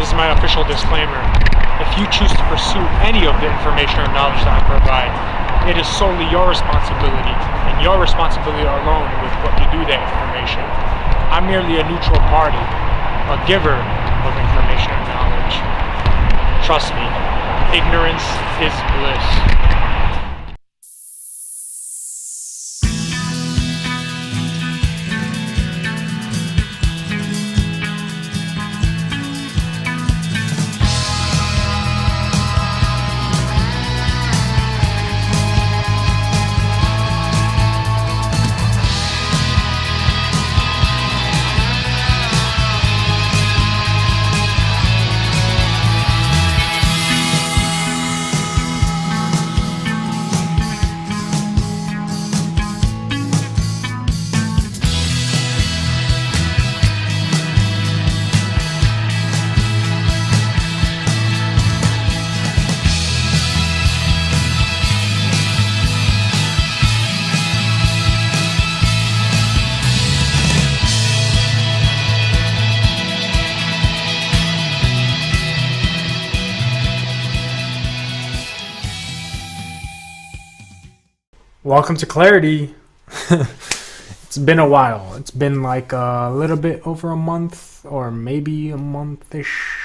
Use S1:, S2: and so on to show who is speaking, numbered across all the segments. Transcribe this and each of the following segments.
S1: This is my official disclaimer. If you choose to pursue any of the information or knowledge that I provide, it is solely your responsibility, and your responsibility alone with what you do with that information. I'm merely a neutral party, a giver of information and knowledge. Trust me, ignorance is bliss. Welcome to Clarity. It's been a while. It's been like a little bit over a month, or maybe a month-ish.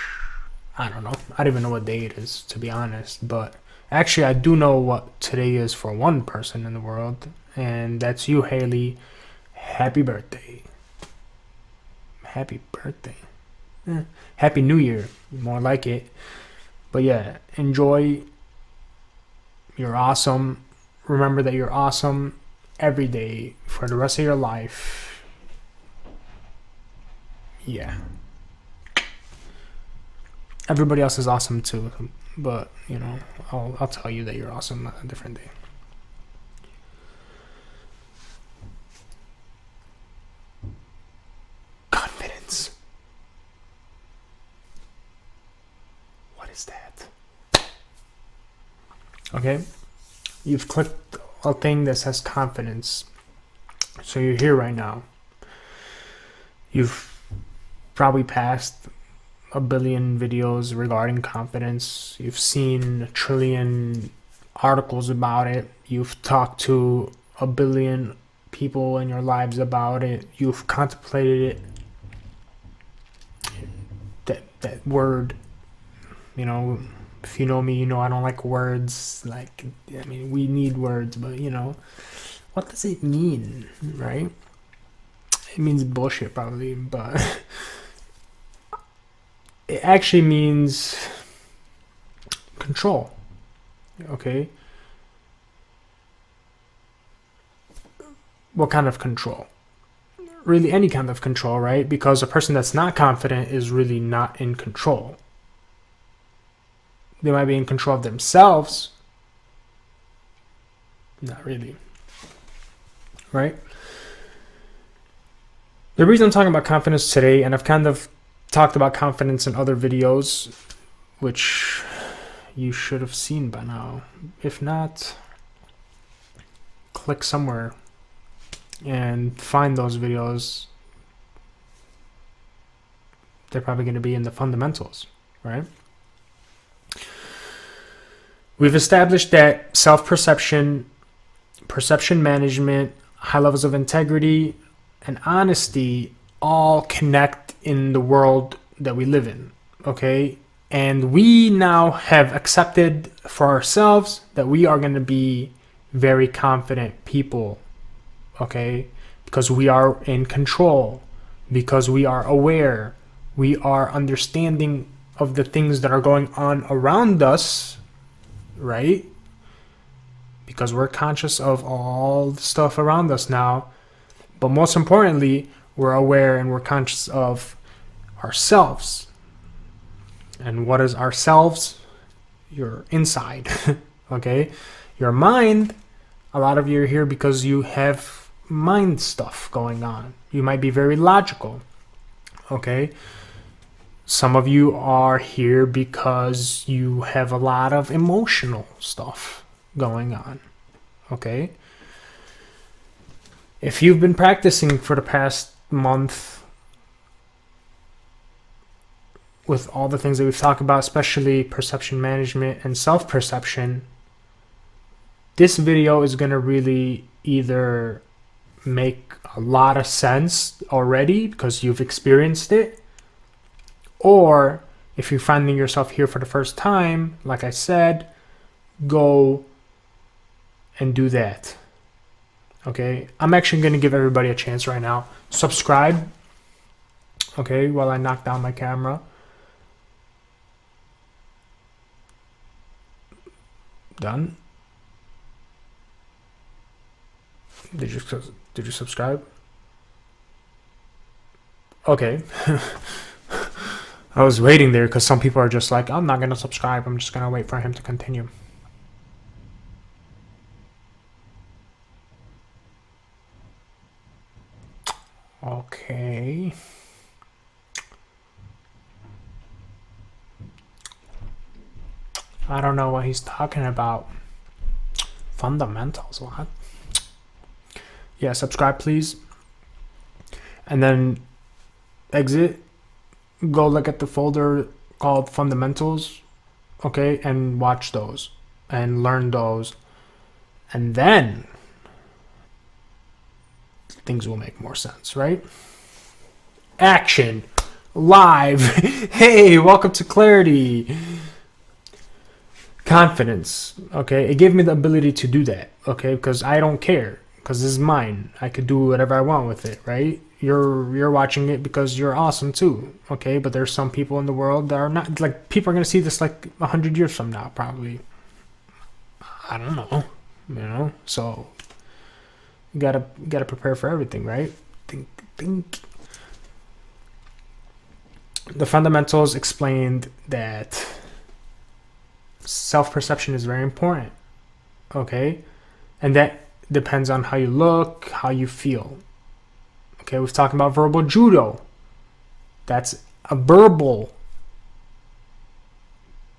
S1: I don't know. I don't even know what day it is, to be honest. But actually, I do know what today is for one person in the world, and that's you, Haley. Happy birthday. Happy birthday. Happy New Year. More like it. But yeah, enjoy. You're awesome. Remember that you're awesome every day for the rest of your life. Yeah. Everybody else is awesome too, but you know, I'll tell you that you're awesome on a different day. Confidence. What is that? Okay. You've clicked a thing that says confidence. So you're here right now. You've probably passed a billion videos regarding confidence. You've seen a trillion articles about it. You've talked to a billion people in your lives about it. You've contemplated it. That word, you know. If you know me, you know I don't like words. Like, I mean, we need words, but you know, what does it mean, right? It means bullshit, probably, but it actually means control. Okay? What kind of control? Really, any kind of control, right? Because a person that's not confident is really not in control. They might be in control of themselves. Not really. Right? The reason I'm talking about confidence today, and I've kind of talked about confidence in other videos, which you should have seen by now. If not, click somewhere and find those videos. They're probably going to be in the fundamentals, right? We've established that self-perception, perception management, high levels of integrity, and honesty all connect in the world that we live in, okay? And we now have accepted for ourselves that we are going to be very confident people, okay? Because we are in control, because we are aware, we are understanding of the things that are going on around us, right? Because we're conscious of all the stuff around us now. But most importantly, we're aware and we're conscious of ourselves. And what is ourselves? Your inside, okay? Your mind, a lot of you are here because you have mind stuff going on. You might be very logical, okay? Some of you are here because you have a lot of emotional stuff going on, okay? If you've been practicing for the past month with all the things that we've talked about, especially perception management and self-perception, this video is going to really either make a lot of sense already because you've experienced it, or if you're finding yourself here for the first time, like I said, go and do that. Okay, I'm actually going to give everybody a chance right now. Subscribe, okay, while I knock down my camera. Done. Did you subscribe? Okay. I was waiting there because some people are just like, I'm not going to subscribe. I'm just going to wait for him to continue. Okay. I don't know what he's talking about. Fundamentals, what? Yeah, subscribe please. And then exit. Go look at the folder called Fundamentals, okay, and watch those and learn those. And then things will make more sense, right? Action. Live. Hey, welcome to Clarity. Confidence, okay? It gave me the ability to do that, okay? Because I don't care, because this is mine. I could do whatever I want with it, right? You're watching it because you're awesome too, okay? But there's some people in the world that are not, like, people are going to see this like 100 years from now, probably. I don't know, you know? So you gotta prepare for everything, right? Think. The fundamentals explained that self-perception is very important, okay? And that depends on how you look, how you feel. Okay, we've talked about verbal judo. That's a verbal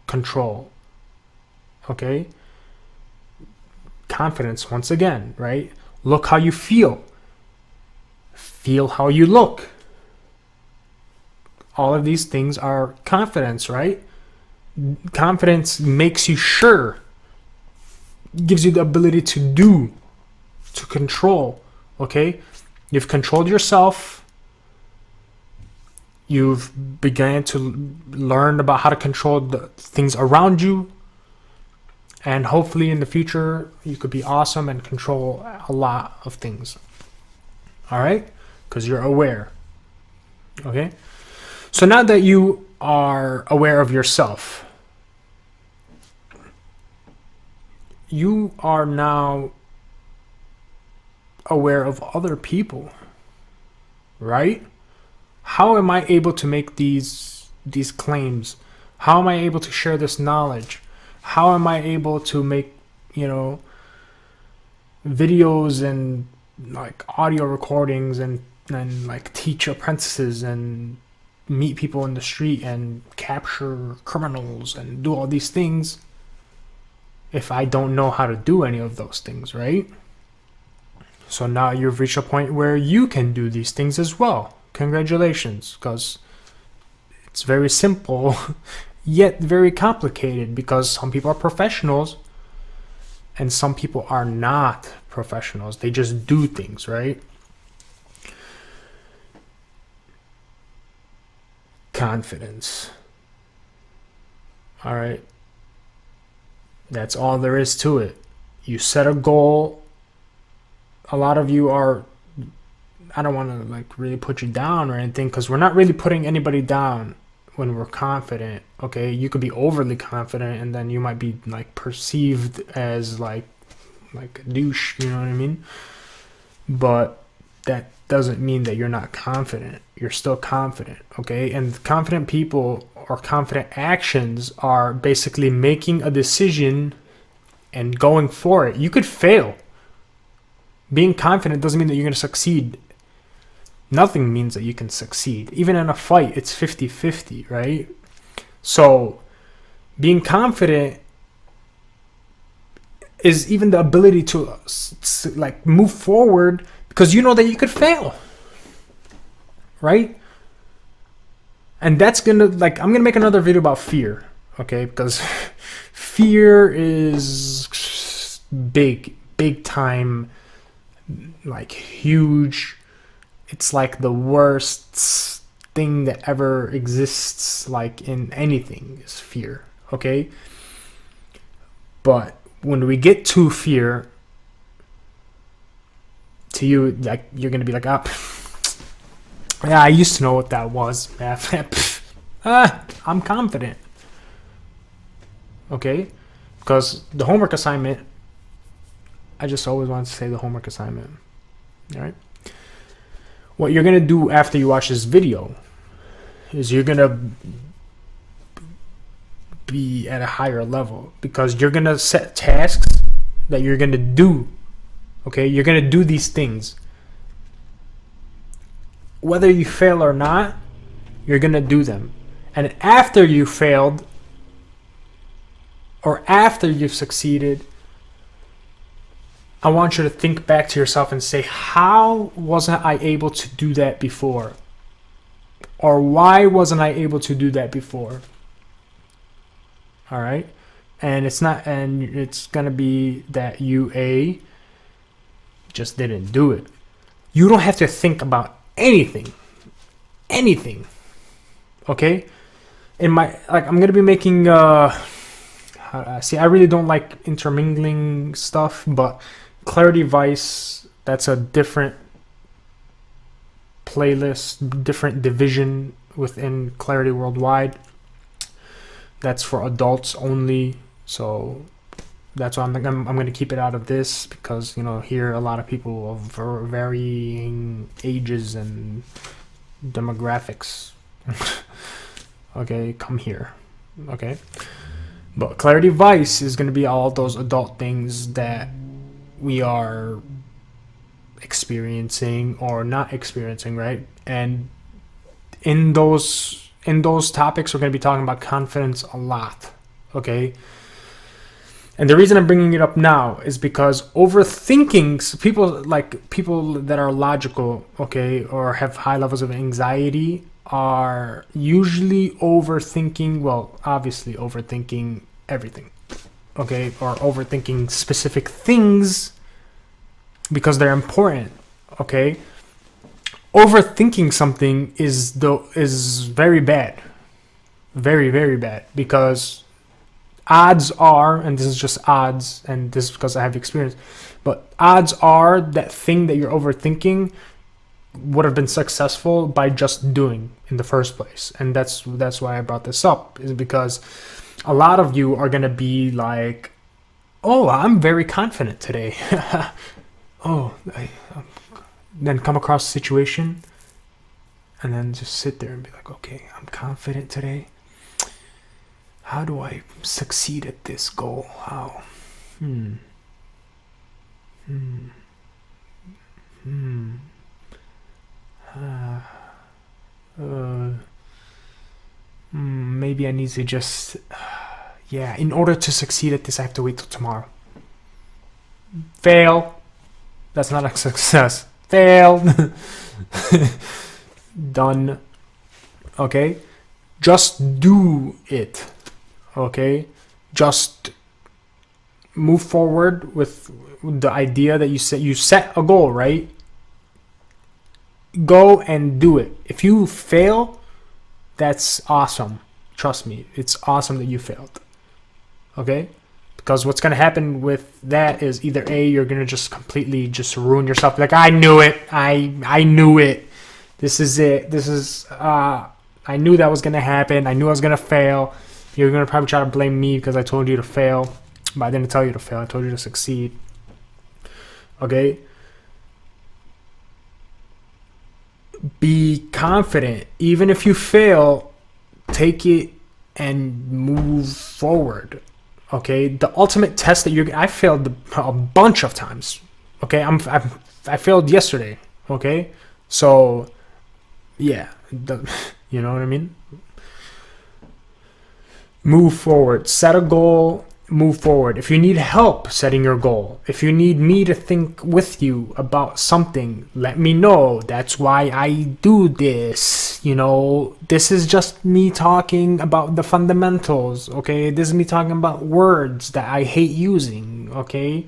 S1: control. Okay? Confidence, once again, right? Look how you feel. Feel how you look. All of these things are confidence, right? Confidence makes you sure. Gives you the ability to do, to control. Okay? You've controlled yourself. You've begun to learn about how to control the things around you. And hopefully in the future, you could be awesome and control a lot of things. All right? Because you're aware. Okay? So now that you are aware of yourself, you are now aware of other people, right? How am I able to make these claims? How am I able to share this knowledge? How am I able to make, videos and like audio recordings and like teach apprentices and meet people in the street and capture criminals and do all these things if I don't know how to do any of those things, right? So now you've reached a point where you can do these things as well. Congratulations, because it's very simple, yet very complicated, because some people are professionals and some people are not professionals. They just do things, right? Confidence. All right. That's all there is to it. You set a goal. A lot of you are, I don't want to like really put you down or anything, because we're not really putting anybody down when we're confident. Okay, you could be overly confident and then you might be like perceived as like a douche, you know what I mean? But that doesn't mean that you're not confident. You're still confident, okay? And confident people or confident actions are basically making a decision and going for it. You could fail. Being confident doesn't mean that you're going to succeed. Nothing means that you can succeed. Even in a fight, it's 50-50, right? So being confident is even the ability to like move forward because you know that you could fail, right? And that's gonna, like, I'm gonna make another video about fear, okay? Because fear is big time, like huge. It's like the worst thing that ever exists, like in anything, is fear, okay? But when we get to fear, to you, like, you're gonna be like, ah, yeah, I used to know what that was. I'm confident. Okay? Because the homework assignment, I just always wanted to say the homework assignment. Alright? What you're going to do after you watch this video is you're going to be at a higher level, because you're going to set tasks that you're going to do. Okay? You're going to do these things. Whether you fail or not, you're going to do them. And after you failed, or after you've succeeded, I want you to think back to yourself and say, how wasn't I able to do that before? Or why wasn't I able to do that before? All right? And it's going to be that you just didn't do it. You don't have to think about anything, okay? I'm gonna be making see, I really don't like intermingling stuff, but Clarity Vice, that's a different playlist, different division within Clarity Worldwide. That's for adults only, so that's why I'm going to keep it out of this, because, you know, here a lot of people of varying ages and demographics, okay, come here, okay? But Clarity Vice is going to be all those adult things that we are experiencing or not experiencing, right? And in those topics, we're going to be talking about confidence a lot, okay? And the reason I'm bringing it up now is because overthinking, people that are logical, okay, or have high levels of anxiety, are usually overthinking, well, obviously overthinking everything, okay, or overthinking specific things because they're important, okay? Overthinking something is very bad, very bad, because odds are, and this is just odds, and this is because I have experience, but odds are that thing that you're overthinking would have been successful by just doing in the first place. And that's why I brought this up, is because a lot of you are going to be like, oh, I'm very confident today. Then come across a situation and then just sit there and be like, okay, I'm confident today. How do I succeed at this goal? How? Maybe I need to just, in order to succeed at this, I have to wait till tomorrow. Fail. That's not a success. Failed. Done. Okay? Just do it. Okay? Just move forward with the idea that you set a goal, right? Go and do it. If you fail, that's awesome. Trust me, it's awesome that you failed. Okay? Because what's going to happen with that is either A, you're going to just completely just ruin yourself. Like, I knew it. I knew it. This is it. I knew that was going to happen. I knew I was going to fail. You're going to probably try to blame me because I told you to fail. But I didn't tell you to fail. I told you to succeed. Okay? Be confident. Even if you fail, take it and move forward. Okay? The ultimate test that I failed a bunch of times. Okay? I failed yesterday. Okay? So, yeah. You know what I mean? Move forward. Set a goal. move forward. If you need help setting your goal, if you need me to think with you about something, let me know. That's why I do this. You know, this is just me talking about the fundamentals, okay? This is me talking about words that I hate using, okay?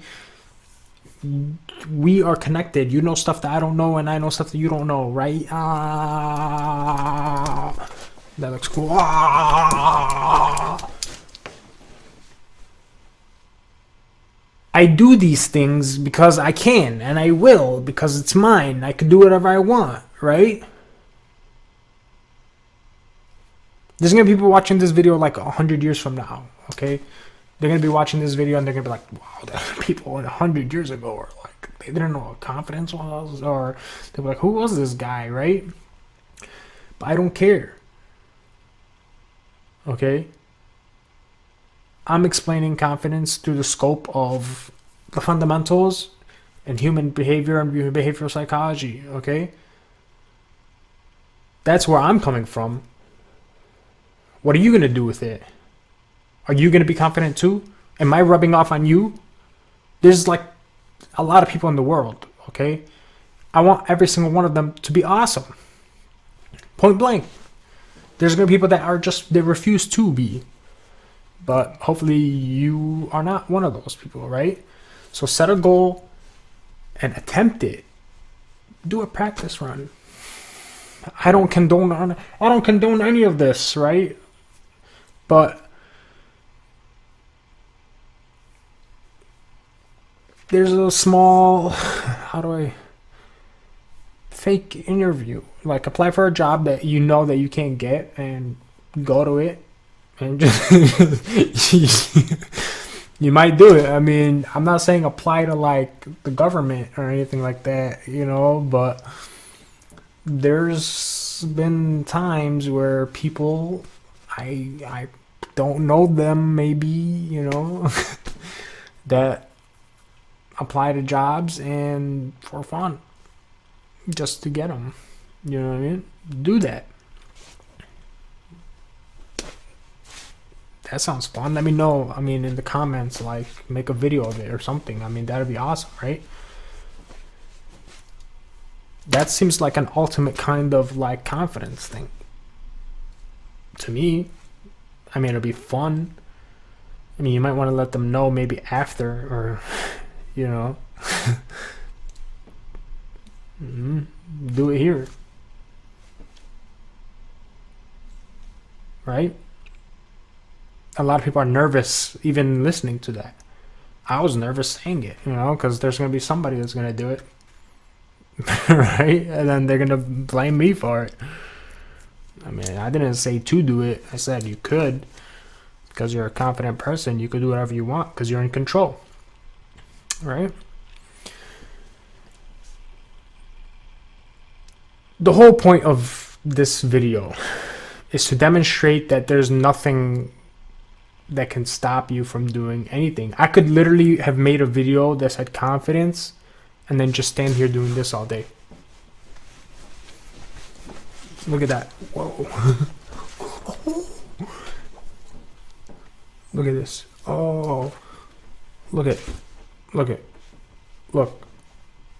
S1: We are connected. You know stuff that I don't know, and I know stuff that you don't know, right? That looks cool. I do these things because I can, and I will, because it's mine. I can do whatever I want, right? There's going to be people watching this video like 100 years from now, okay? They're going to be watching this video and they're going to be like, wow, that people 100 years ago are like, they didn't know what confidence was, or they'll be like, who was this guy, right? But I don't care, okay? I'm explaining confidence through the scope of the fundamentals and human behavior and behavioral psychology, okay? That's where I'm coming from. What are you going to do with it? Are you going to be confident too? Am I rubbing off on you? There's like a lot of people in the world, okay? I want every single one of them to be awesome. Point blank. There's going to be people that are just, they refuse to be. But hopefully you are not one of those people, right? So set a goal and attempt it. Do a practice run. I don't condone any of this, right? But there's a small, fake interview. Like apply for a job that you know that you can't get and go to it. And just you might do it. I mean, I'm not saying apply to like the government or anything like that, you know, but there's been times where people, I don't know them, maybe, you know, that apply to jobs and for fun, just to get them. You know what I mean? Do that. That sounds fun. Let me know. I mean, in the comments, like, make a video of it or something. I mean, that'd be awesome, right? That seems like an ultimate kind of, like, confidence thing. To me. I mean, it'll be fun. I mean, you might want to let them know maybe after, or, you know. Do it here. Right? A lot of people are nervous even listening to that. I was nervous saying it, you know, because there's going to be somebody that's going to do it. Right? And then they're going to blame me for it. I mean, I didn't say to do it. I said you could. Because you're a confident person, you could do whatever you want because you're in control. Right? The whole point of this video is to demonstrate that there's nothing that can stop you from doing anything. I could literally have made a video that said confidence and then just stand here doing this all day. Look at that. Whoa. Look at this. Oh. Look.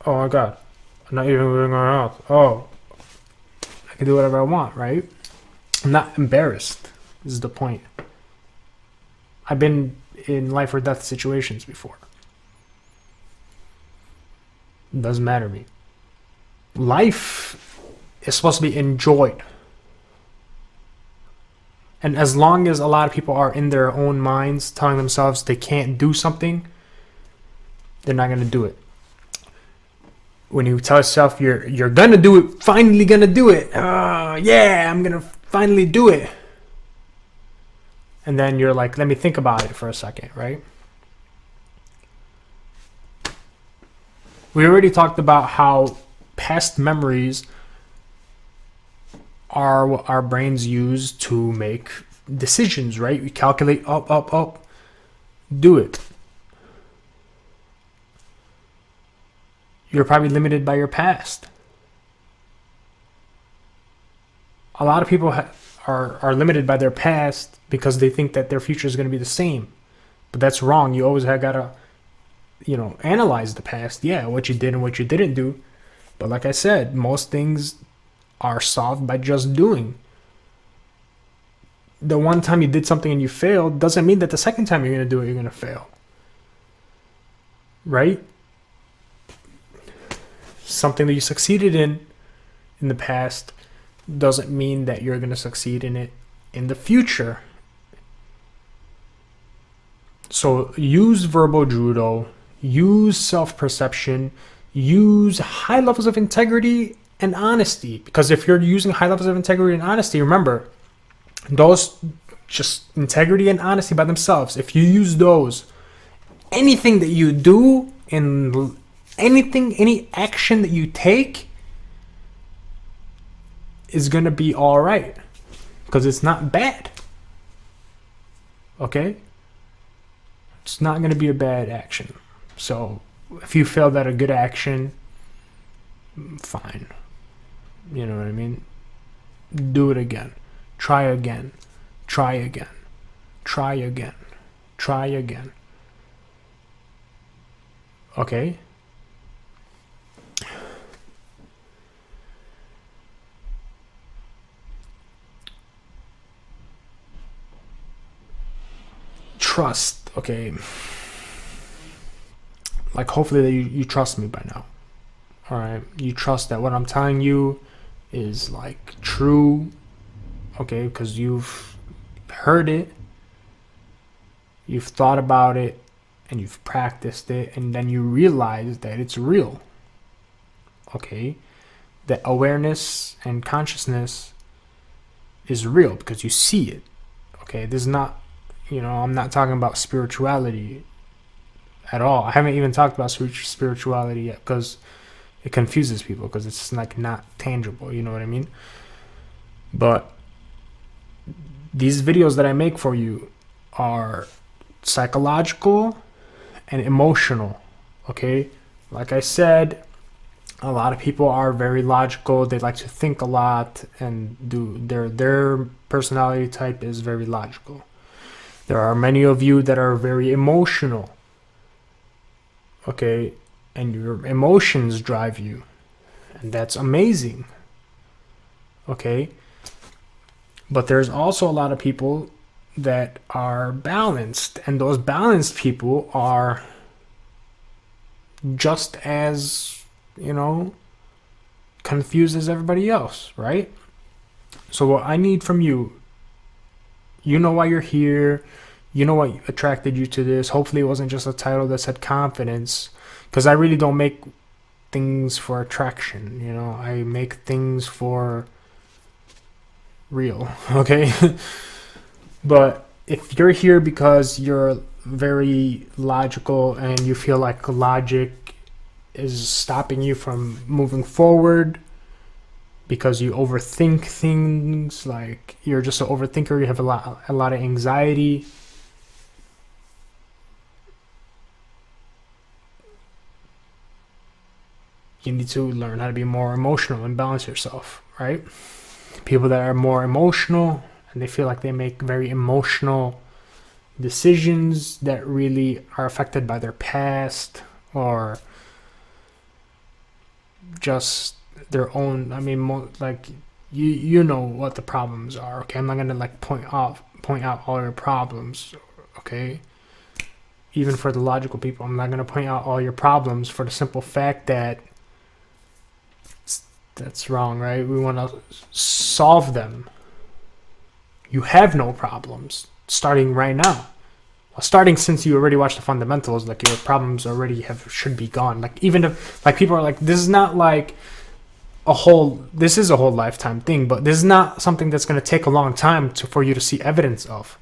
S1: Oh my god. I'm not even moving around. Oh. I can do whatever I want, right? I'm not embarrassed. This is the point. I've been in life or death situations before. It doesn't matter to me. Life is supposed to be enjoyed. And as long as a lot of people are in their own minds telling themselves they can't do something, they're not going to do it. When you tell yourself you're going to do it, finally going to do it. Yeah, I'm going to finally do it. And then you're like, let me think about it for a second, right? We already talked about how past memories are what our brains use to make decisions, right? We calculate up, do it. You're probably limited by your past. A lot of people are limited by their past because they think that their future is going to be the same. But that's wrong. You always gotta, analyze the past. Yeah, what you did and what you didn't do. But like I said, most things are solved by just doing. The one time you did something and you failed doesn't mean that the second time you're going to do it, you're going to fail. Right? Something that you succeeded in the past doesn't mean that you're going to succeed in it in the future. So use verbal judo, use self-perception, use high levels of integrity and honesty. Because if you're using high levels of integrity and honesty, remember, those, just integrity and honesty by themselves, if you use those, anything that you do and any action that you take is going to be all right, because it's not bad. Okay? It's not going to be a bad action. So if you failed at a good action, fine. You know what I mean? Do it again. Try again. Try again. Try again. Try again. Okay? Trust, okay? Like, hopefully that you trust me by now. Alright? You trust that what I'm telling you is, like, true. Okay? Because you've heard it. You've thought about it. And you've practiced it. And then you realize that it's real. Okay? That awareness and consciousness is real because you see it. Okay? This is not, I'm not talking about spirituality at all. I haven't even talked about spirituality yet because it confuses people, because it's like not tangible, you know what I mean? But these videos that I make for you are psychological and emotional, okay? Like I said, a lot of people are very logical. They like to think a lot, and their personality type is very logical. There are many of you that are very emotional, okay? And your emotions drive you, and that's amazing, okay? But there's also a lot of people that are balanced, and those balanced people are just as, confused as everybody else, right? So what I need from you, you know why you're here, you know what attracted you to this. Hopefully it wasn't just a title that said confidence, because I really don't make things for attraction, I make things for real, okay? But if you're here because you're very logical and you feel like logic is stopping you from moving forward because you overthink things, like you're just an overthinker, you have a lot of anxiety, you need to learn how to be more emotional and balance yourself, right? People that are more emotional and they feel like they make very emotional decisions that really are affected by their past or just their own, you know what the problems are, okay? I'm not gonna point out all your problems, okay? Even for the logical people, I'm not gonna point out all your problems for the simple fact that that's wrong, right? We want to solve them. You have no problems starting right now. Well, starting since you already watched the fundamentals, like your problems already should be gone. Like even if people are like, this is not like this is a whole lifetime thing, but this is not something that's going to take a long time for you to see evidence of.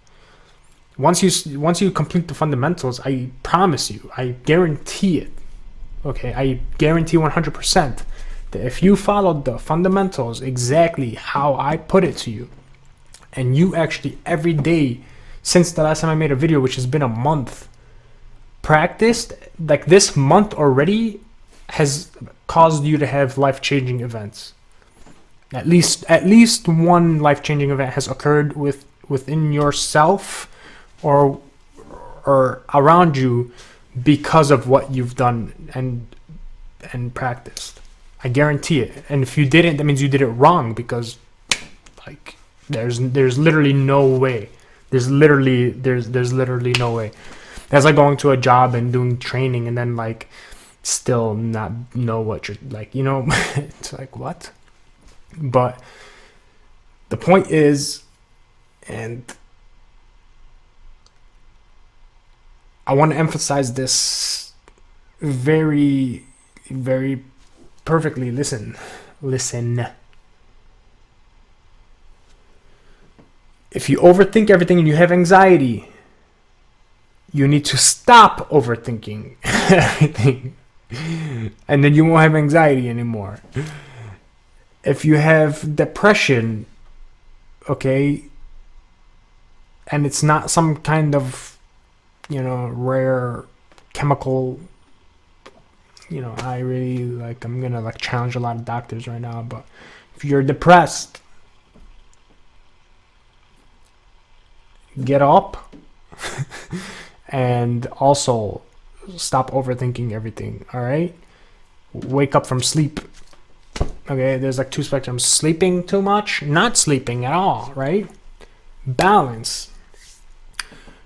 S1: Once you complete the fundamentals, I promise you, I guarantee it. Okay, I guarantee 100% that if you followed the fundamentals exactly how I put it to you, and you actually every day since the last time I made a video, which has been a month, practiced, like this month already has caused you to have life-changing events. At least one life-changing event has occurred within yourself or or around you because of what you've done and practiced. I guarantee it. And if you didn't, that means you did it wrong, because like there's literally no way. There's literally no way. That's like going to a job and doing training and then like still not know what you're like, you know. It's like, what? But the point is, and I want to emphasize this very, very perfectly. Listen. If you overthink everything and you have anxiety, you need to stop overthinking everything. And then you won't have anxiety anymore. If you have depression, okay, and it's not some kind of, you know, rare chemical, you know, I really like, I'm gonna like challenge a lot of doctors right now, but if you're depressed, get up and also stop overthinking everything. All right, wake up from sleep. Okay, there's like two spectrums: sleeping too much, not sleeping at all. Right? Balance.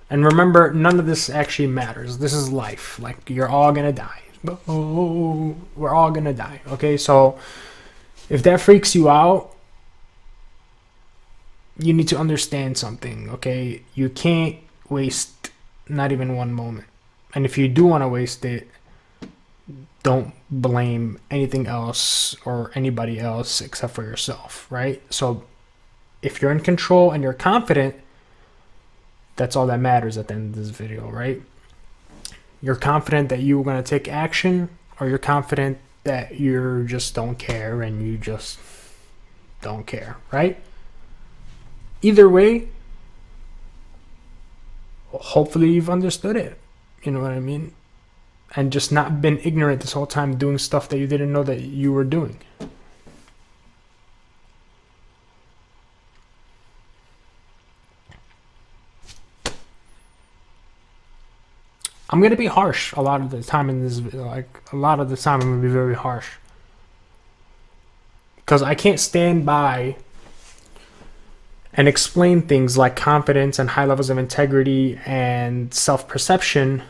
S1: And remember, none of this actually matters. This is life. Like, you're all gonna die. Oh, we're all gonna die. Okay, so if that freaks you out, you need to understand something. Okay, you can't waste not even one moment. And if you do want to waste it, don't blame anything else or anybody else except for yourself, right? So if you're in control and you're confident, that's all that matters at the end of this video, right? You're confident that you're going to take action, or you're confident that you just don't care and you just don't care, right? Either way, hopefully you've understood it. You know what I mean? And just not been ignorant this whole time, doing stuff that you didn't know that you were doing. I'm going to be harsh a lot of the time in this video. Like, a lot of the time I'm going to be very harsh. Because I can't stand by and explain things like confidence and high levels of integrity and self-perception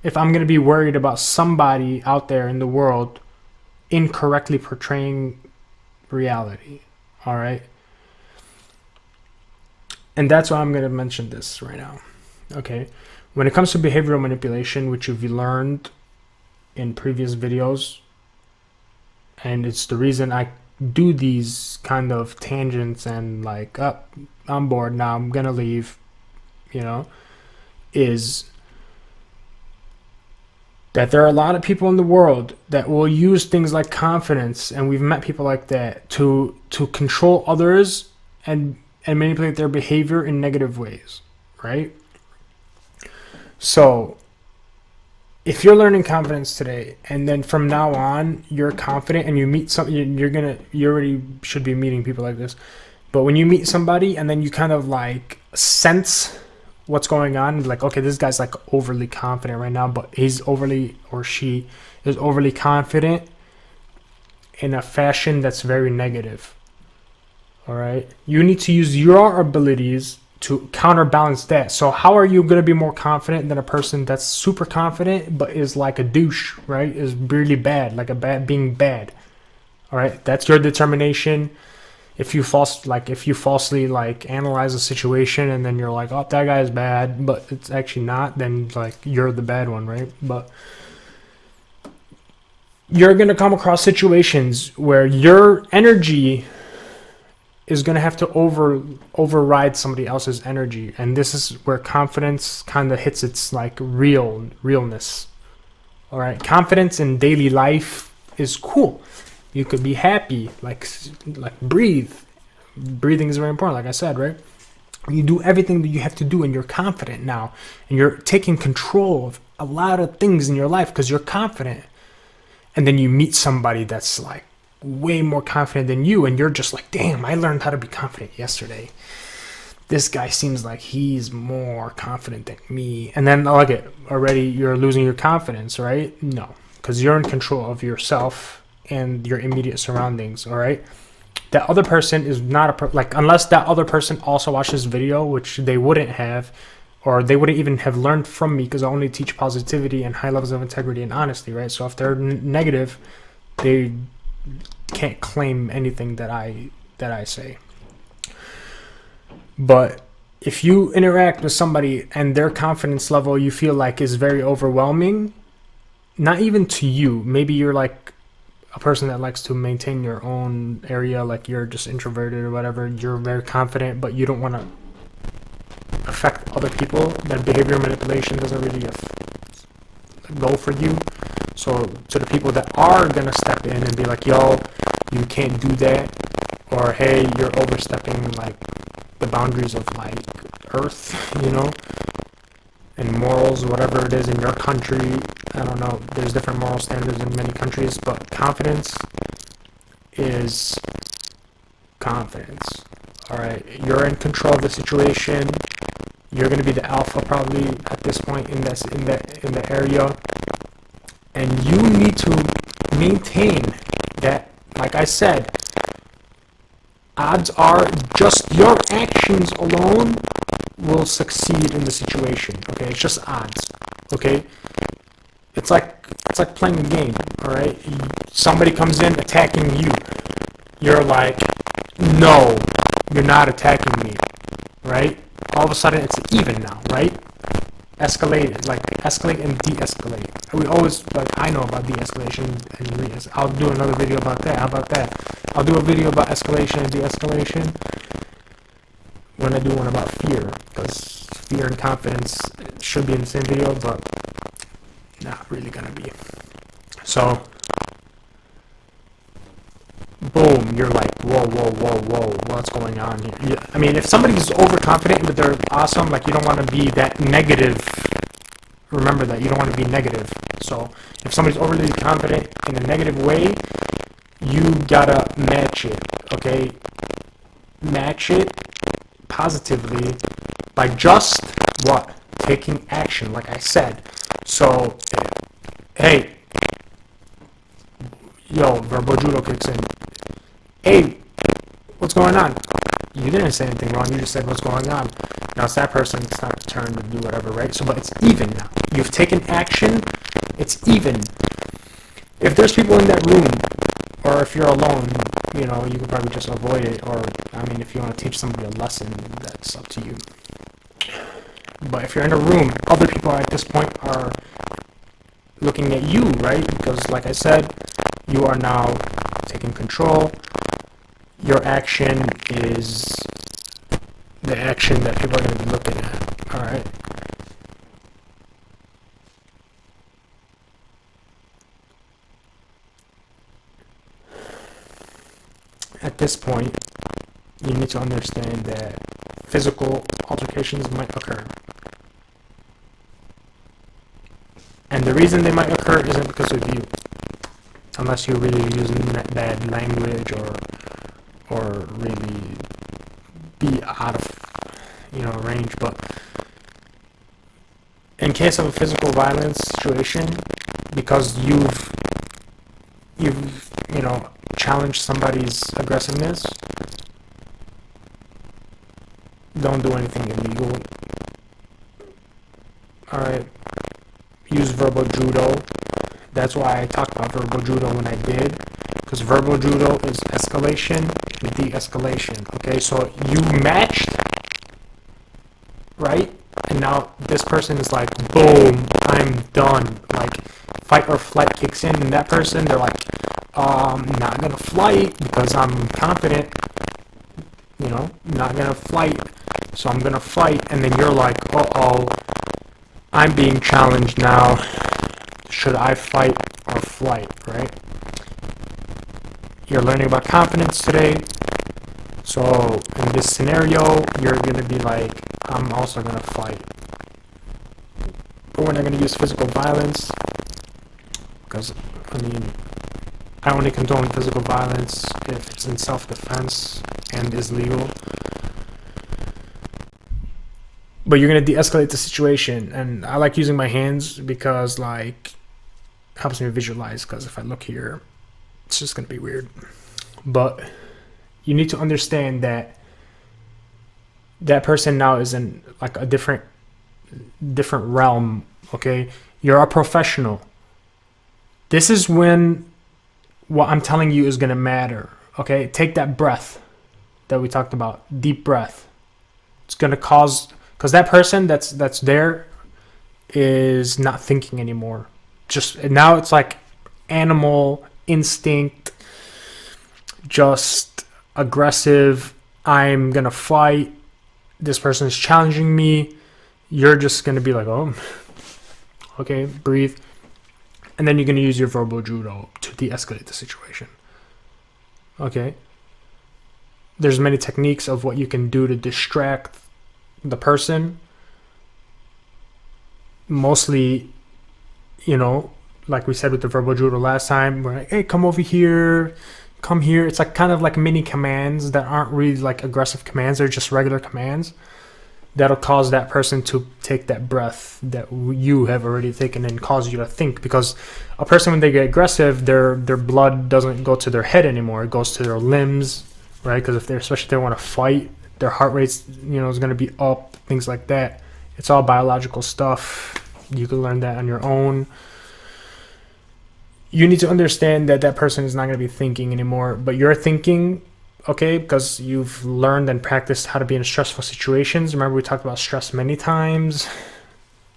S1: if I'm going to be worried about somebody out there in the world incorrectly portraying reality. All right? And that's why I'm going to mention this right now. Okay? When it comes to behavioral manipulation, which you've learned in previous videos, and it's the reason I do these kind of tangents and like, I'm bored now, I'm gonna leave, you know, is that there are a lot of people in the world that will use things like confidence, and we've met people like that, to control others and manipulate their behavior in negative ways, right? So if you're learning confidence today, and then from now on you're confident and you meet something, you already should be meeting people like this, but when you meet somebody and then you kind of like sense what's going on, like, okay, this guy's like overly confident right now, but he's overly, or she is overly confident in a fashion that's very negative. All right, you need to use your abilities to counterbalance that. So how are you going to be more confident than a person that's super confident but is like a douche, right? Is really bad, like being bad. All right, that's your determination. If you falsely like analyze a situation and then you're like, oh, that guy is bad, but it's actually not, then like you're the bad one, right? But you're going to come across situations where your energy is going to have to override somebody else's energy, and this is where confidence kind of hits its like realness. All right, confidence in daily life is cool. You could be happy, like breathe. Breathing is very important, like I said, right? You do everything that you have to do, and you're confident now, and you're taking control of a lot of things in your life because you're confident. And then you meet somebody that's like way more confident than you, and you're just like, damn, I learned how to be confident yesterday. this guy seems like he's more confident than me. And then look at already you're losing your confidence, right? No, because you're in control of yourself and your immediate surroundings. All right. That other person is not like, unless that other person also watched this video, which they wouldn't have, or they wouldn't even have learned from me, because I only teach positivity and high levels of integrity and honesty, right? So if they're negative, they can't claim anything that I say. But if you interact with somebody and their confidence level you feel like is very overwhelming, not even to you, maybe you're like a person that likes to maintain your own area, like you're just introverted or whatever, you're very confident, but you don't want to affect other people, that behavior manipulation doesn't really go for you. So to the people that are going to step in and be like, yo, you can't do that, or hey, you're overstepping like the boundaries of like earth, you know, and morals, whatever it is in your country. I don't know, there's different moral standards in many countries, but confidence is confidence. All right, you're in control of the situation. You're going to be the alpha probably at this point in the area, and you need to maintain that. Like I said, odds are just your actions alone will succeed in the situation. Okay, it's just odds. Okay, it's like playing a game. All right, somebody comes in attacking you. You're like, no, you're not attacking me, right? All of a sudden it's even now, right? Escalate, like escalate and de-escalate. We always, like, I know about de-escalation and I'll do another video about that. How about that? I'll do a video about escalation and de-escalation when I do one about fear, because fear and confidence should be in the same video, but not really gonna be. So boom, you're like, whoa, what's going on here? I mean, if somebody's overconfident but they're awesome, like, you don't want to be that negative. Remember that, you don't want to be negative. So if somebody's overly confident in a negative way, you gotta match it, okay? Match it positively by just what? Taking action, like I said. So, hey, yo, verbal judo kicks in. Hey, what's going on? You didn't say anything wrong. You just said what's going on. Now it's that person. It's not turn to do whatever, right? So, but it's even now. You've taken action. It's even. If there's people in that room, or if you're alone, you know, you could probably just avoid it. Or, I mean, if you want to teach somebody a lesson, that's up to you. But if you're in a room, other people at this point are looking at you, right? Because, like I said, you are now taking control. Your action is the action that people are going to be looking at. All right. At this point, you need to understand that physical altercations might occur. And the reason they might occur isn't because of you, unless you're really using bad language or really be out of, you know, range. But in case of a physical violence situation, because you've you know, challenged somebody's aggressiveness, don't do anything illegal. All right. Use verbal judo. That's why I talked about verbal judo when I did, because verbal judo is escalation with de-escalation. Okay, so you matched, right? And now this person is like, boom, I'm done. Like, fight or flight kicks in, and that person, they're like, I'm not gonna fight because I'm confident. You know, not gonna fight, so I'm gonna fight. And then you're like, uh-oh, I'm being challenged now. Should I fight or flight, right? You're learning about confidence today. So in this scenario, you're going to be like, I'm also going to fight. But we're not going to use physical violence, because, I mean, I only condone physical violence if it's in self-defense and is legal. but you're going to de-escalate the situation. And I like using my hands because like it helps me visualize, because if I look here, it's just going to be weird. But you need to understand that that person now is in like a different realm. Okay, you're a professional. This is when what I'm telling you is going to matter. Okay, take that breath that we talked about, deep breath. It's going to cause, because that person that's there is not thinking anymore. Just now it's like animal instinct, just aggressive. I'm going to fight. This person is challenging me. You're just going to be like, oh, okay, breathe. And then you're going to use your verbal judo to de-escalate the situation. Okay. There's many techniques of what you can do to distract the person. Mostly, you know, like we said with the verbal judo last time, we're like, hey, come over here, come here. It's like kind of like mini commands that aren't really like aggressive commands. They're just regular commands that'll cause that person to take that breath that you have already taken and cause you to think. Because a person, when they get aggressive, their blood doesn't go to their head anymore. It goes to their limbs, right? Because especially if they want to fight, their heart rate's, you know, is going to be up, things like that. It's all biological stuff. You can learn that on your own. You need to understand that that person is not going to be thinking anymore, but you're thinking, okay, because you've learned and practiced how to be in stressful situations. Remember, we talked about stress many times.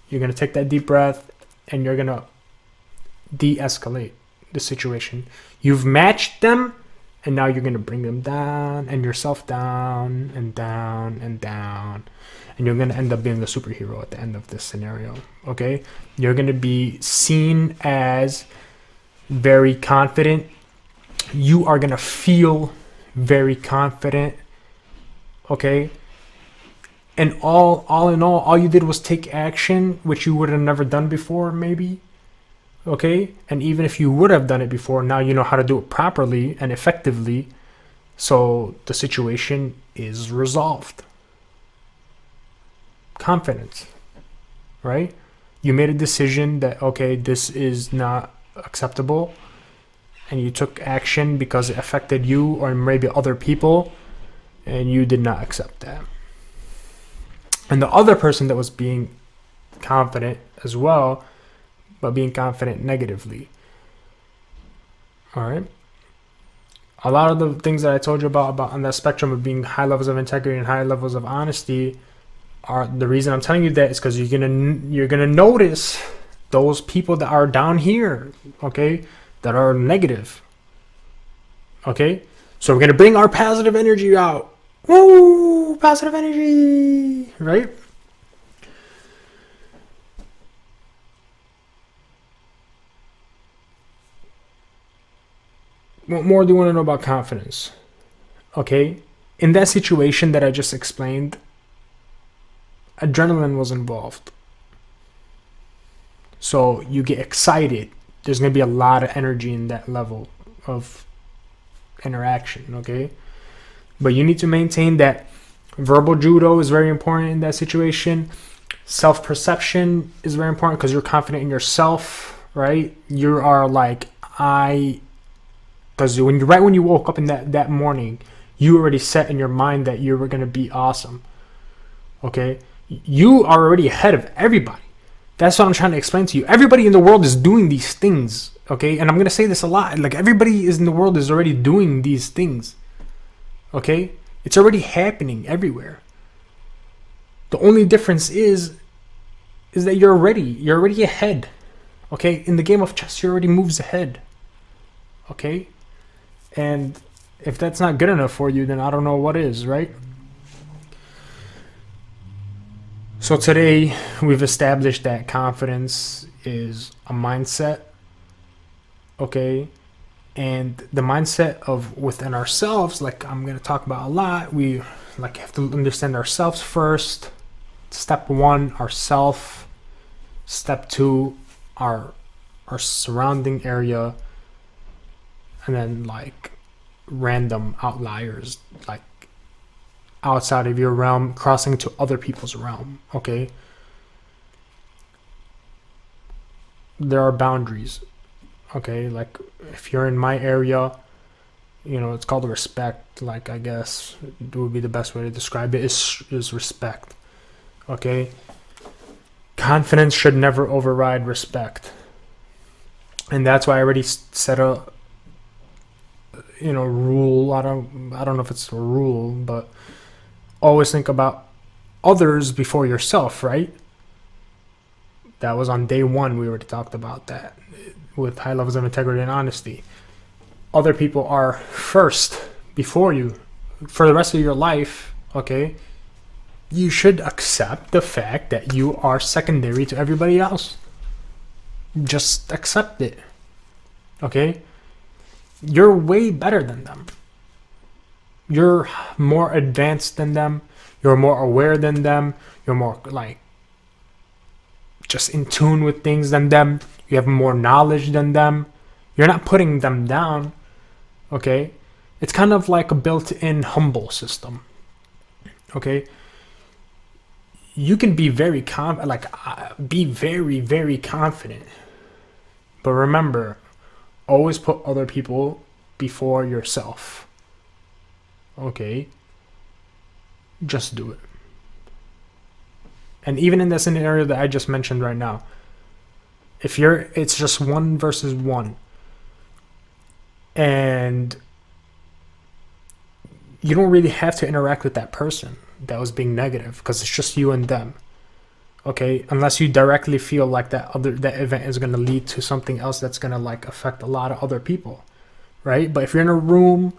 S1: You're going to take that deep breath and you're going to de-escalate the situation. You've matched them, and now you're going to bring them down and yourself down and down and down. And you're going to end up being the superhero at the end of this scenario, okay? You're going to be seen as very confident. You are going to feel very confident, okay? And all in all you did was take action, which you would have never done before, maybe, okay? And even if you would have done it before, now you know how to do it properly and effectively, so the situation is resolved. Confidence, right? You made a decision that, okay, this is not acceptable, and you took action because it affected you or maybe other people, and you did not accept that. And the other person that was being confident as well, but being confident negatively. All right. A lot of the things that I told you about on that spectrum of being high levels of integrity and high levels of honesty are the reason I'm telling you that is because you're gonna notice those people that are down here, okay, that are negative. Okay, so we're gonna bring our positive energy out. Woo, positive energy, right? What more do you want to know about confidence? Okay, in that situation that I just explained, adrenaline was involved. So you get excited. There's going to be a lot of energy in that level of interaction, okay? But you need to maintain that verbal judo is very important in that situation. Self-perception is very important because you're confident in yourself, right? You are like, because when you woke up in that morning, you already set in your mind that you were going to be awesome, okay? You are already ahead of everybody. That's what I'm trying to explain to you. Everybody in the world is doing these things, okay? And I'm going to say this a lot. Like, everybody in the world is already doing these things, okay? It's already happening everywhere. The only difference is that you're already ahead, okay? In the game of chess, you're already moves ahead, okay? And if that's not good enough for you, then I don't know what is, right? So today we've established that confidence is a mindset, okay? And the mindset of within ourselves, like I'm going to talk about a lot, we like have to understand ourselves first. Step 1, ourself. Step 2, our surrounding area. And then like random outliers, like outside of your realm, crossing to other people's realm, okay? There are boundaries, okay? Like, if you're in my area, you know, it's called respect. Like, I guess it would be the best way to describe it is respect, okay? Confidence should never override respect. And that's why I already set a, you know, rule. I don't know if it's a rule, but always think about others before yourself, right? That was on day one. We already talked about that with high levels of integrity and honesty. Other people are first before you for the rest of your life, okay? You should accept the fact that you are secondary to everybody else. Just accept it, okay? You're way better than them. You're more advanced than them. You're more aware than them. You're more like just in tune with things than them. You have more knowledge than them. You're not putting them down, okay? It's kind of like a built-in humble system, okay? You can be very be very, very confident, but remember, always put other people before yourself, okay? Just do it. And even in the scenario that I just mentioned right now, it's just 1 versus 1, and you don't really have to interact with that person that was being negative, because it's just you and them, okay? Unless you directly feel like that event is going to lead to something else that's going to like affect a lot of other people, right? But if you're in a room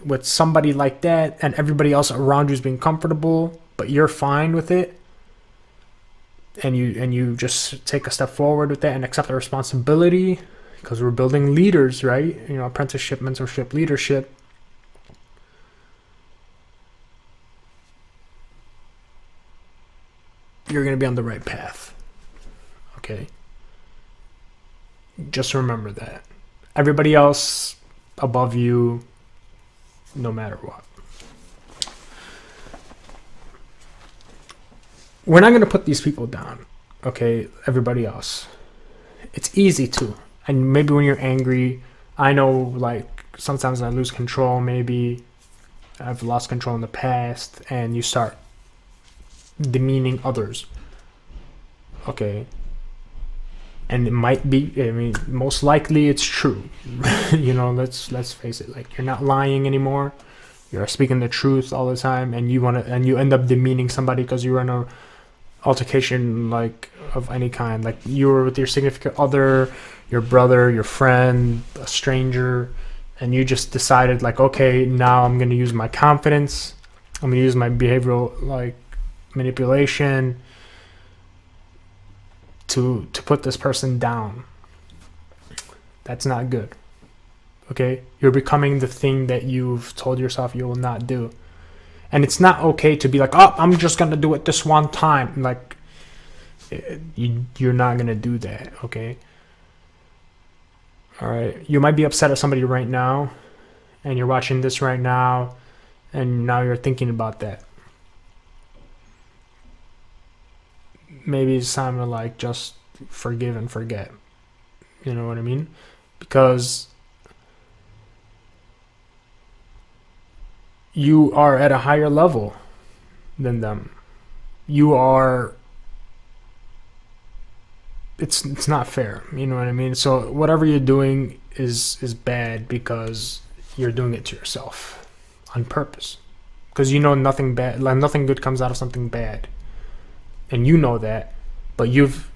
S1: with somebody like that and everybody else around you is being comfortable, but you're fine with it, and you just take a step forward with that and accept the responsibility, because we're building leaders, right? You know, apprenticeship, mentorship, leadership. You're going to be on the right path, okay? Just remember that. Everybody else above you, no matter what. We're not going to put these people down, okay? Everybody else. It's easy to. And maybe when you're angry, I know, like, sometimes I lose control. Maybe I've lost control in the past, and you start demeaning others, okay? And it might be, I mean, most likely it's true. You know, let's face it. Like, you're not lying anymore. You're speaking the truth all the time, and you end up demeaning somebody because you were in a altercation, like, of any kind. Like, you were with your significant other, your brother, your friend, a stranger, and you just decided, like, okay, now I'm going to use my confidence. I'm going to use my behavioral, like, manipulation to put this person down. That's not good, okay? You're becoming the thing that you've told yourself you will not do. And it's not okay to be like, oh, I'm just going to do it this one time. Like, you're not going to do that, okay? All right. You might be upset at somebody right now, and you're watching this right now, and now you're thinking about that. Maybe it's time to, like, just forgive and forget. You know what I mean? Because you are at a higher level than them. You are, it's not fair, you know what I mean? So whatever you're doing is bad, because you're doing it to yourself on purpose, because you know nothing good comes out of something bad, and you know that, but you've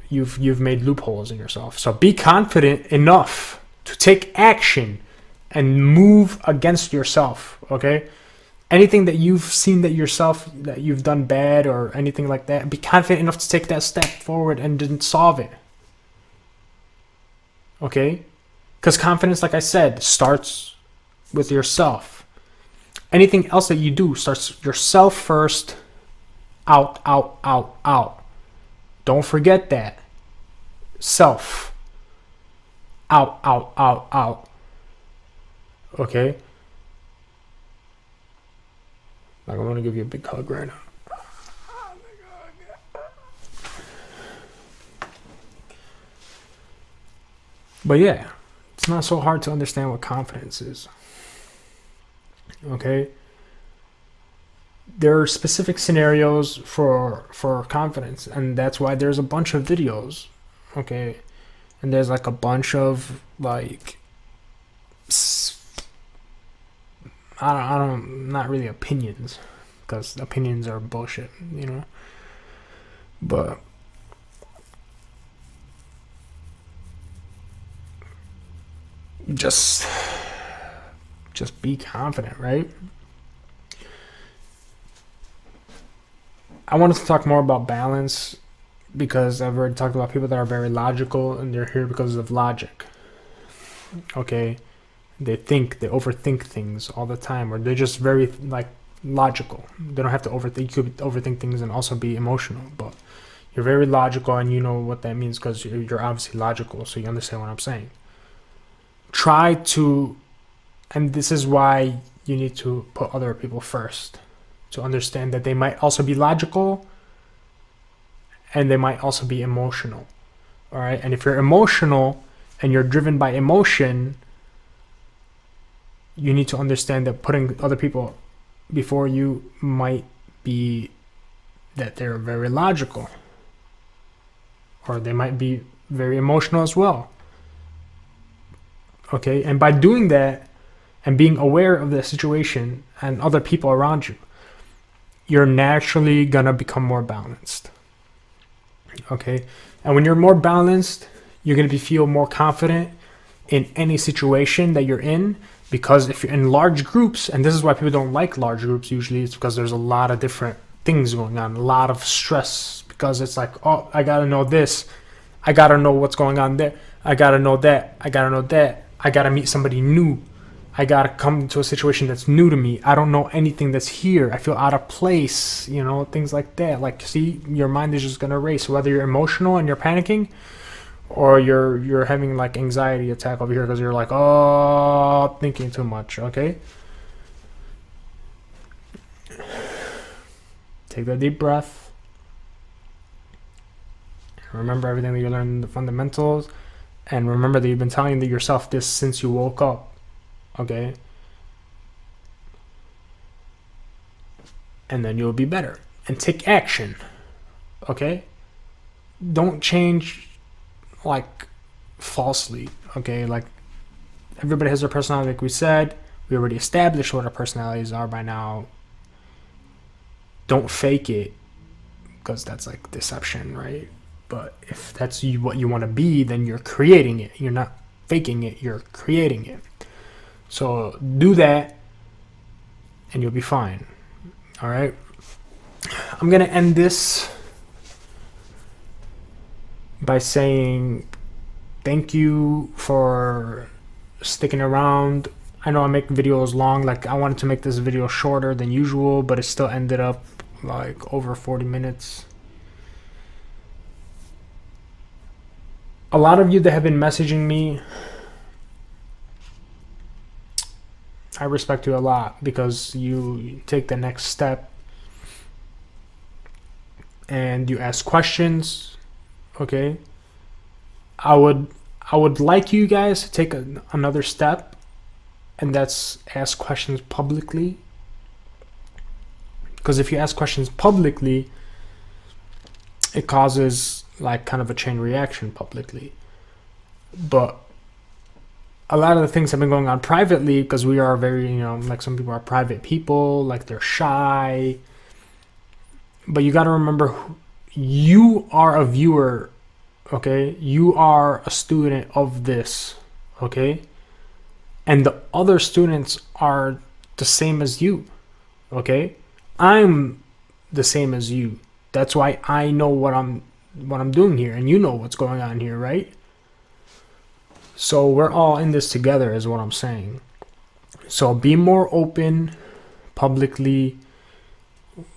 S1: made loopholes in yourself. So be confident enough to take action and move against yourself, okay? Anything that you've seen that you've done bad or anything like that, be confident enough to take that step forward and then solve it. Okay? Because confidence, like I said, starts with yourself. Anything else that you do starts yourself first. Out, out, out, out. Don't forget that. Self. Out, out, out, out. Okay? Like, I want to give you a big hug right now. But yeah, it's not so hard to understand what confidence is. Okay? There are specific scenarios for confidence, and that's why there's a bunch of videos. Okay? And there's like a bunch of like not really opinions, because opinions are bullshit, you know. But just be confident, right? I wanted to talk more about balance because I've already talked about people that are very logical and they're here because of logic. Okay? They overthink things all the time, or they're just very like logical. They don't have to overthink. You could overthink things and also be emotional, but you're very logical, and you know what that means because you're obviously logical, so you understand what I'm saying. Try to, and this is why you need to put other people first, to understand that they might also be logical and they might also be emotional. All right? And if you're emotional and you're driven by emotion, you need to understand that putting other people before you might be that they're very logical, or they might be very emotional as well. Okay? And by doing that and being aware of the situation and other people around you, you're naturally gonna become more balanced. Okay? And when you're more balanced, you're gonna feel more confident in any situation that you're in, because if you're in large groups, and this is why people don't like large groups usually, it's because there's a lot of different things going on, a lot of stress, because it's like, oh, I gotta know this, I gotta know what's going on there, I gotta know that, I gotta meet somebody new, I gotta come to a situation that's new to me, I don't know anything that's here, I feel out of place, you know, things like that. Like, see, your mind is just gonna race, whether you're emotional and you're panicking, or you're having like anxiety attack over here because you're like, oh, thinking too much. Okay, take that deep breath, remember everything that you learned in the fundamentals, and remember that you've been telling yourself this since you woke up. Okay, and then you'll be better, and take action. Okay, don't change like falsely. Okay, like, everybody has their personality, like we said. We already established what our personalities are by now. Don't fake it, because that's like deception, right? But if that's what you want to be, then you're creating it. You're not faking it, you're creating it. So do that and you'll be fine. All right, I'm gonna end this by saying thank you for sticking around. I know I make videos long, like I wanted to make this video shorter than usual, but it still ended up like over 40 minutes. A lot of you that have been messaging me, I respect you a lot, because you take the next step and you ask questions. Okay, I would like you guys to take another step, and that's ask questions publicly. Because if you ask questions publicly, it causes like kind of a chain reaction publicly. But a lot of the things have been going on privately, because we are very, you know, like some people are private people, like they're shy. But you got to remember, you are a viewer, okay? You are a student of this, okay? And the other students are the same as you, okay? I'm the same as you. That's why I know what I'm doing here, and you know what's going on here, right? So we're all in this together, is what I'm saying. So be more open publicly.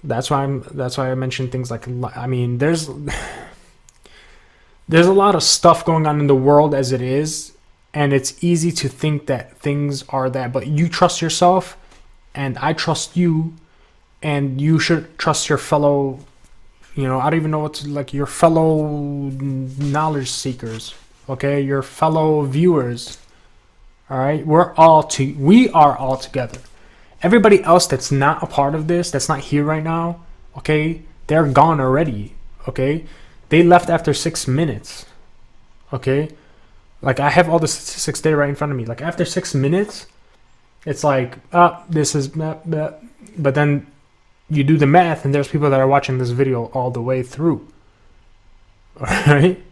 S1: That's why I mentioned things like, I mean, there's a lot of stuff going on in the world as it is, and it's easy to think that things are that, but you trust yourself and I trust you, and you should trust your fellow, I don't even know what's like, your fellow knowledge seekers, okay, your fellow viewers. All right, we are all together. Everybody else that's not a part of this, that's not here right now, okay, they're gone already. Okay, they left after 6 minutes. Okay, like I have all the statistics there right in front of me. Like after 6 minutes, it's like, this is blah, blah. But then you do the math, and there's people that are watching this video all the way through. All right,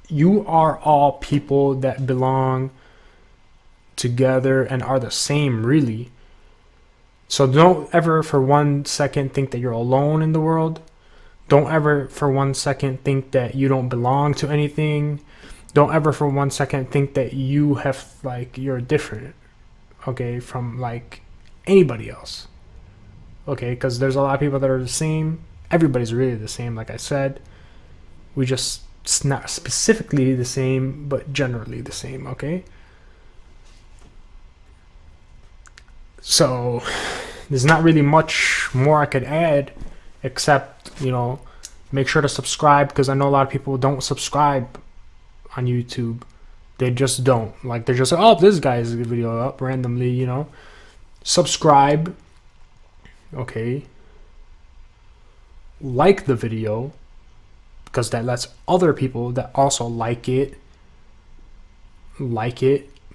S1: you are all people that belong together and are the same, really. So don't ever for 1 second think that you're alone in the world. Don't ever for 1 second think that you don't belong to anything. Don't ever for 1 second think that you have, like, you're different, okay, from like anybody else. Okay, because there's a lot of people that are the same. Everybody's really the same, like I said. We just not specifically the same, but generally the same, okay? So there's not really much more I could add, except, make sure to subscribe, because I know a lot of people don't subscribe on YouTube. They just don't. Like, they're just like, oh, this guy's video up randomly, Subscribe. Okay. Like the video, because that lets other people that also like it,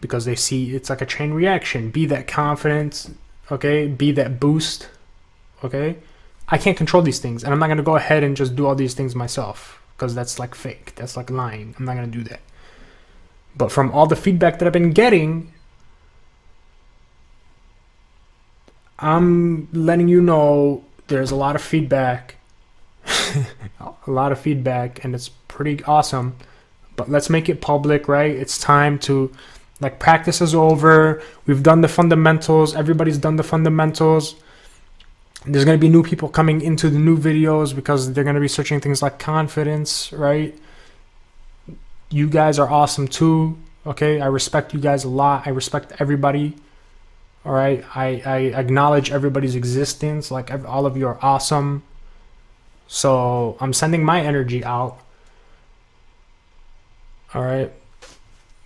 S1: because they see it's like a chain reaction. Be that confidence, okay? Be that boost, okay? I can't control these things, and I'm not going to go ahead and just do all these things myself, because that's like fake. That's like lying. I'm not going to do that. But from all the feedback that I've been getting, I'm letting you know there's a lot of feedback. A lot of feedback, and it's pretty awesome. But let's make it public, right? It's time to, like, practice is over. We've done the fundamentals. Everybody's done the fundamentals. There's going to be new people coming into the new videos because they're going to be searching things like confidence, right? You guys are awesome too, okay? I respect you guys a lot. I respect everybody, all right? I acknowledge everybody's existence. Like, all of you are awesome. So I'm sending my energy out, all right?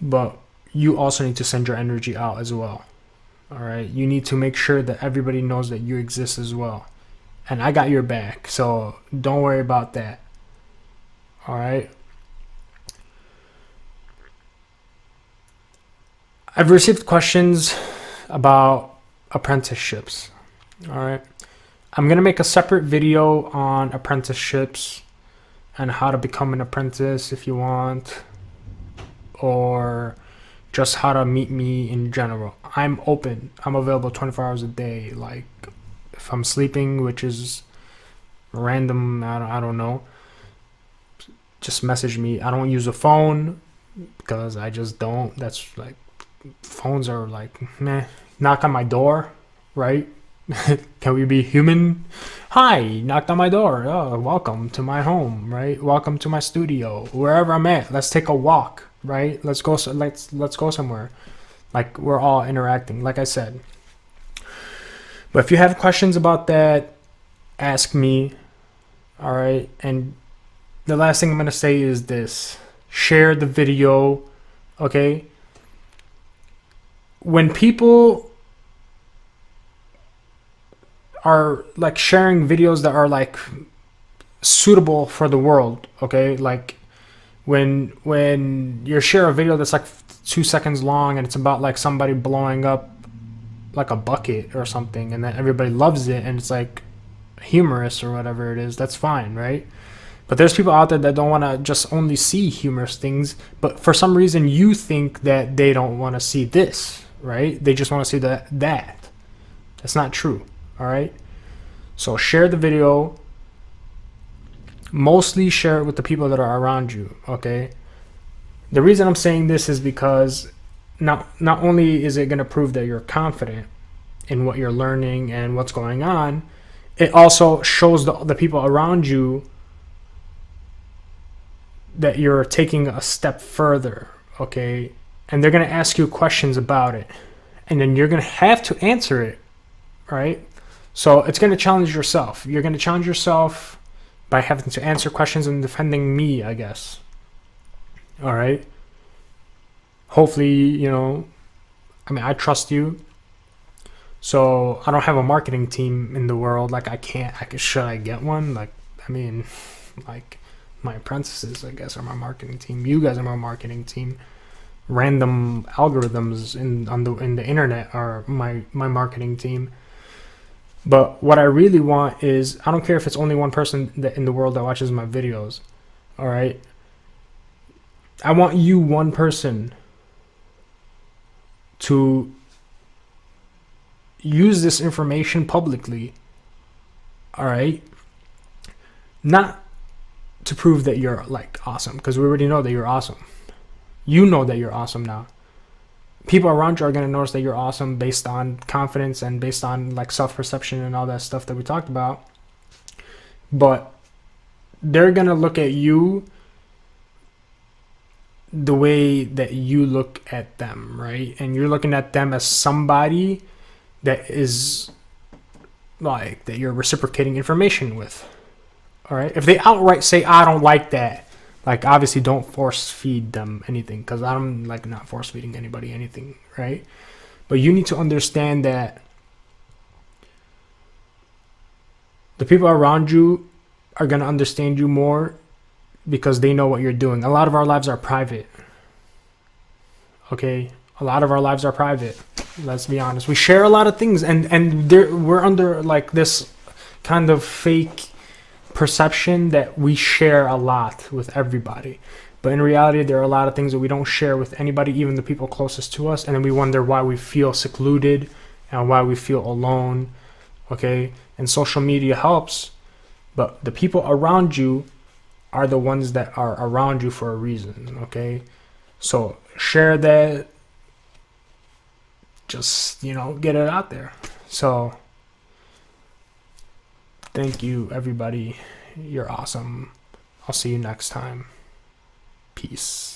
S1: But you also need to send your energy out as well. All right, you need to make sure that everybody knows that you exist as well. And I got your back, so don't worry about that. All right. I've received questions about apprenticeships. All right. I'm going to make a separate video on apprenticeships and how to become an apprentice if you want, or just how to meet me in general. I'm open. I'm available 24 hours a day. Like, if I'm sleeping, which is random, I don't know, just message me. I don't use a phone because I just don't. That's like, phones are like, meh. Knock on my door, right? Can we be human? Hi, knocked on my door. Oh, welcome to my home, right? Welcome to my studio, wherever I'm at. Let's take a walk, right? Let's go somewhere. Like, we're all interacting, like I said. But if you have questions about that, ask me. All right. And the last thing I'm going to say is this: share the video. Okay. When people are like sharing videos that are like suitable for the world, okay, like when you share a video that's like 2 seconds long and it's about like somebody blowing up like a bucket or something, and then everybody loves it and it's like humorous or whatever it is, that's fine, right? But there's people out there that don't want to just only see humorous things, but for some reason you think that they don't want to see this, right? They just want to see that. That's not true. All right. So share the video. Mostly share it with the people that are around you. Okay. The reason I'm saying this is because not only is it going to prove that you're confident in what you're learning and what's going on, it also shows the people around you that you're taking a step further. Okay. And they're going to ask you questions about it, and then you're going to have to answer it, right? So it's going to challenge yourself. You're going to challenge yourself by having to answer questions and defending me, I guess. All right. Hopefully, you know, I mean, I trust you. So I don't have a marketing team in the world. Like should I get one? Like, I mean, like my apprentices, I guess, are my marketing team. You guys are my marketing team. Random algorithms in the internet are my marketing team. But what I really want is, I don't care if it's only one person in the world that watches my videos. All right. I want you, one person, to use this information publicly. All right. Not to prove that you're like awesome, because we already know that you're awesome. You know that you're awesome now. People around you are going to notice that you're awesome based on confidence and based on like self-perception and all that stuff that we talked about. But they're going to look at you the way that you look at them, right? And you're looking at them as somebody that is like that you're reciprocating information with. All right. If they outright say, I don't like that, like, obviously don't force feed them anything, because I'm like not force feeding anybody anything, right? But you need to understand that the people around you are going to understand you more because they know what you're doing. A lot of our lives are private. Okay? A lot of our lives are private. Let's be honest. We share a lot of things, and we're under like this kind of fake perception that we share a lot with everybody. But in reality, there are a lot of things that we don't share with anybody, even the people closest to us. And then we wonder why we feel secluded and why we feel alone. Okay? And social media helps, but the people around you are the ones that are around you for a reason. Okay? So share that. Just, you know, get it out there. So thank you, everybody. You're awesome. I'll see you next time. Peace.